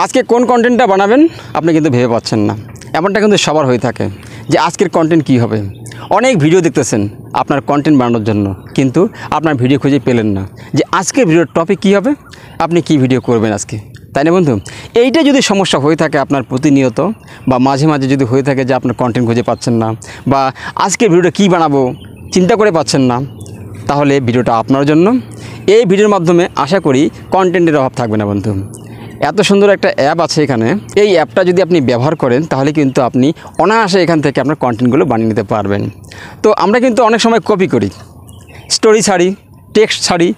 আজকে কোন কন্টেন্টটা বানাবেন আপনি কিন্তু ভেবে পাচ্ছেন না। এমনটা কিন্তু সবার হয়ে থাকে যে আজকের কন্টেন্ট কী হবে। অনেক ভিডিও দেখতেছেন আপনার কন্টেন্ট বানানোর জন্য, কিন্তু আপনার ভিডিও খুঁজে পেলেন না যে আজকের ভিডিওর টপিক কী হবে, আপনি কি ভিডিও করবেন আজকে, তাই না বন্ধু? এইটা যদি সমস্যা হয়ে থাকে আপনার প্রতিনিয়ত বা মাঝে মাঝে যদি হয়ে থাকে যে আপনার কন্টেন্ট খুঁজে পাচ্ছেন না বা আজকের ভিডিওটা কী বানাবো চিন্তা করে পাচ্ছেন না, তাহলে ভিডিওটা আপনার জন্য। এই ভিডিওর মাধ্যমে আশা করি কন্টেন্টের অভাব থাকবে না বন্ধু। এত সুন্দর একটা অ্যাপ আছে এখানে, এই অ্যাপটা যদি আপনি ব্যবহার করেন তাহলে কিন্তু আপনি অনায়াসে এখান থেকে আপনার কন্টেন্টগুলো বানিয়ে নিতে পারবেন। তো আমরা কিন্তু অনেক সময় কপি করি, স্টোরি ছাড়ি, টেক্সট ছাড়ি,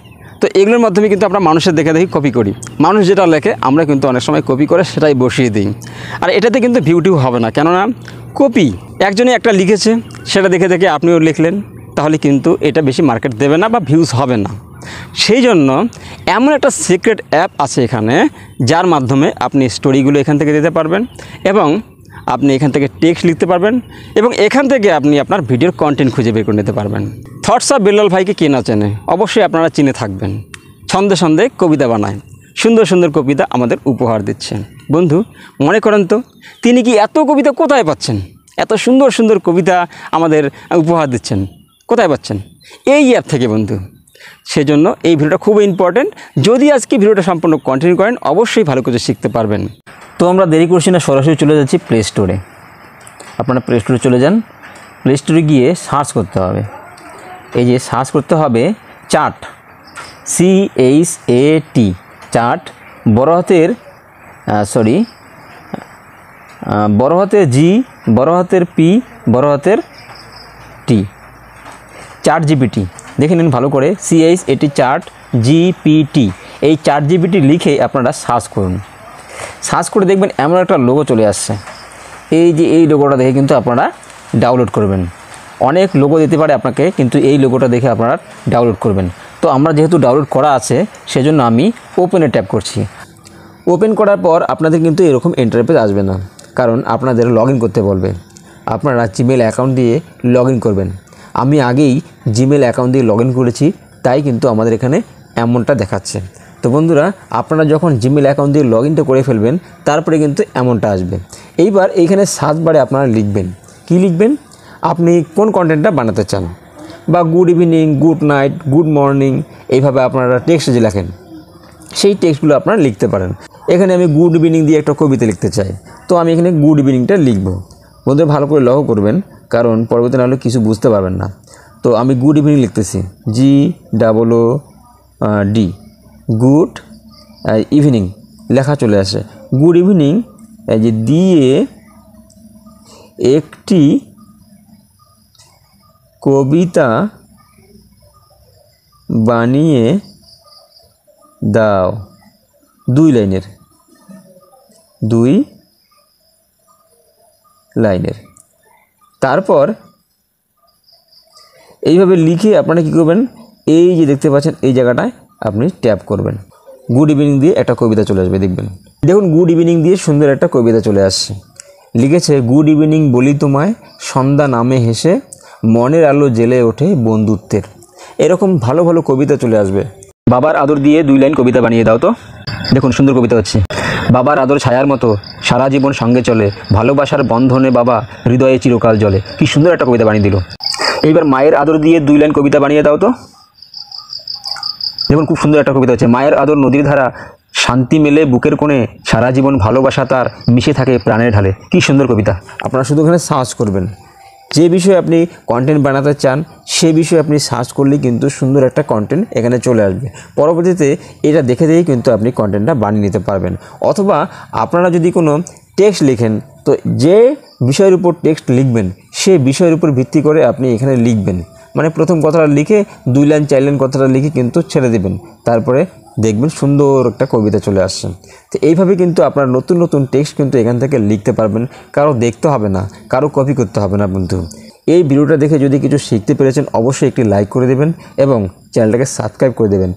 তো এগুলোর মাধ্যমে কিন্তু আমরা মানুষের দেখে দেখি কপি করি। মানুষ যেটা লেখে আমরা কিন্তু অনেক সময় কপি করে সেটাই বসিয়ে দিই, আর এটাতে কিন্তু ভিউটিউ হবে না। কেননা কপি একজনে একটা লিখেছে, সেটা দেখে দেখে আপনিও লিখলেন, তাহলে কিন্তু এটা বেশি মার্কেট দেবে না বা ভিউজ হবে না। সেই জন্য এমন একটা সিক্রেট অ্যাপ আছে এখানে, যার মাধ্যমে আপনি স্টোরিগুলো এখান থেকে দিতে পারবেন এবং আপনি এখান থেকে টেক্সট লিখতে পারবেন এবং এখান থেকে আপনি আপনার ভিডিওর কন্টেন্ট খুঁজে বের করে নিতে পারবেন। থটস অফ বিল্লাল ভাইকে কে না চেনে, অবশ্যই আপনারা চিনে থাকবেন। ছন্দে ছন্দে কবিতা বানায়, সুন্দর সুন্দর কবিতা আমাদের উপহার দিচ্ছেন। বন্ধু মনে করেন তো, তিনি কি এত কবিতা কোথায় পাচ্ছেন? এত সুন্দর সুন্দর কবিতা আমাদের উপহার দিচ্ছেন, কোথায় পাচ্ছেন? এই অ্যাপ থেকে বন্ধু। সেজন্য এই ভিডিওটা খুব ইম্পর্টেন্ট। যদি আজকে ভিডিওটা সম্পূর্ণ কন্টিনিউ করেন অবশ্যই ভালো কিছু শিখতে পারবেন। তো আমরা দেরি করছি না, সরাসরি চলে যাচ্ছি প্লে স্টোরে। আপনারা প্লে স্টোরে চলে যান। প্লে স্টোরে গিয়ে সার্চ করতে হবে, এই যে সার্চ করতে হবে চার্ট, CHAT, চার্ট। বড় হাতের বড় হাতের G, বড় হাতের P, বড় হাতের T, চার্ট জিপিটি। দেখে নিন ভালো করে, CHAT চার্ট GPT। এই চার্ট জিপিটি লিখে আপনারা সার্চ করুন। সার্চ করে দেখবেন এমন একটা লোগো চলে আসছে। এই যে এই লোগোটা দেখে কিন্তু আপনারা ডাউনলোড করবেন। অনেক লোগো দিতে পারে আপনাকে, কিন্তু এই লোগোটা দেখে আপনারা ডাউনলোড করবেন। তো আমরা যেহেতু ডাউনলোড করা আছে সেজন্য আমি ওপেনে ট্যাপ করছি। ওপেন করার পর আপনাদের কিন্তু এরকম ইন্টারফেস আসবে না, কারণ আপনাদের লগ ইন করতে বলবে। আপনারা জিমেল অ্যাকাউন্ট দিয়ে লগ ইন করবেন। আমি আগেই জিমেল অ্যাকাউন্ট দিয়ে লগ ইন করেছি, তাই কিন্তু আমাদের এখানে এমনটা দেখাচ্ছে। তো বন্ধুরা, আপনারা যখন জিমেল অ্যাকাউন্ট দিয়ে লগ ইনটা করে ফেলবেন তারপরে কিন্তু এমনটা আসবে। এইবার এইখানে সার্চ বারে আপনারা লিখবেন, কি লিখবেন? আপনি কোন কন্টেন্টটা বানাতে চান, বা good evening, good night, good morning, এইভাবে আপনারা টেক্সট যে লেখেন সেই টেক্সটগুলো আপনারা লিখতে পারেন। এখানে আমি গুড ইভিনিং দিয়ে একটা কবিতা লিখতে চাই, তো আমি এখানে গুড ইভিনিংটা লিখব। বন্ধুরা ভালো করে লক্ষ্য করবেন, কারণ পরবর্তী না হলে কিছু বুঝতে পারবেন না। তো আমি গুড ইভিনিং লিখতেছি, GOOD, গুড ইভিনিং লেখা চলে আসে। গুড ইভিনিং এই যে দিয়ে একটি কবিতা বানিয়ে দাও, 2 লাইনের। তারপর এইভাবে লিখে আপনারা কী করবেন, এই যে দেখতে পাচ্ছেন এই জায়গাটায় আপনি ট্যাপ করবেন। গুড ইভিনিং দিয়ে একটা কবিতা চলে আসবে, দেখুন গুড ইভিনিং দিয়ে সুন্দর একটা কবিতা চলে আসছে। লিখেছে, গুড ইভিনিং বলি তোমায়, সন্ধ্যা নামে হেসে, মনের আলো জ্বেলে ওঠে বন্ধুত্বের। এরকম ভালো ভালো কবিতা চলে আসবে। বাবার আদর দিয়ে 2 লাইন কবিতা বানিয়ে দাও তো। দেখুন সুন্দর কবিতা হচ্ছে। বাবার আদর ছায়ার মতো সারা জীবন সঙ্গে চলে, ভালোবাসার বন্ধনে বাবা হৃদয়ে চিরকাল জ্বলে। কি সুন্দর একটা কবিতা বানিয়ে দিল। এইবার মায়ের আদর দিয়ে 2 লাইন কবিতা বানিয়ে দাও তো। দেখুন খুব সুন্দর একটা কবিতা হচ্ছে। মায়ের আদর নদীর ধারা, শান্তি মেলে বুকের কোণে, সারা জীবন ভালোবাসা তার মিশে থাকে প্রাণের ঢালে। কি সুন্দর কবিতা। আপনারা শুধু এখানে সার্চ করবেন, যে বিষয়ে আপনি কন্টেন্ট বানাতে চান সে বিষয়ে আপনি সার্চ করলেই কিন্তু সুন্দর একটা কন্টেন্ট এখানে চলে আসবে। পরবর্তীতে এটা দেখে দেখেই কিন্তু আপনি কন্টেন্টটা বানিয়ে নিতে পারবেন। অথবা আপনারা যদি কোনো টেক্সট লিখেন, তো যে বিষয়ের উপর টেক্সট লিখবেন সেই বিষয়ের উপর ভিত্তি করে আপনি এখানে লিখবেন। মানে প্রথম কথাটা লিখে 2 লাইন 4 লাইন কথাটা লিখে কিন্তু ছেড়ে দেবেন, তারপরে দেখবেন সুন্দর একটা কবিতা চলে আসছে। তো এইভাবে কিন্তু আপনার নতুন নতুন টেক্সট কিন্তু এখান থেকে লিখতে পারবেন। কারো দেখতে হবে না, কারো কপি করতে হবে না বন্ধু। এই ভিডিওটা দেখে যদি কিছু শিখতে পেরেছেন অবশ্যই একটি লাইক করে দেবেন এবং চ্যানেলটাকে সাবস্ক্রাইব করে দেবেন।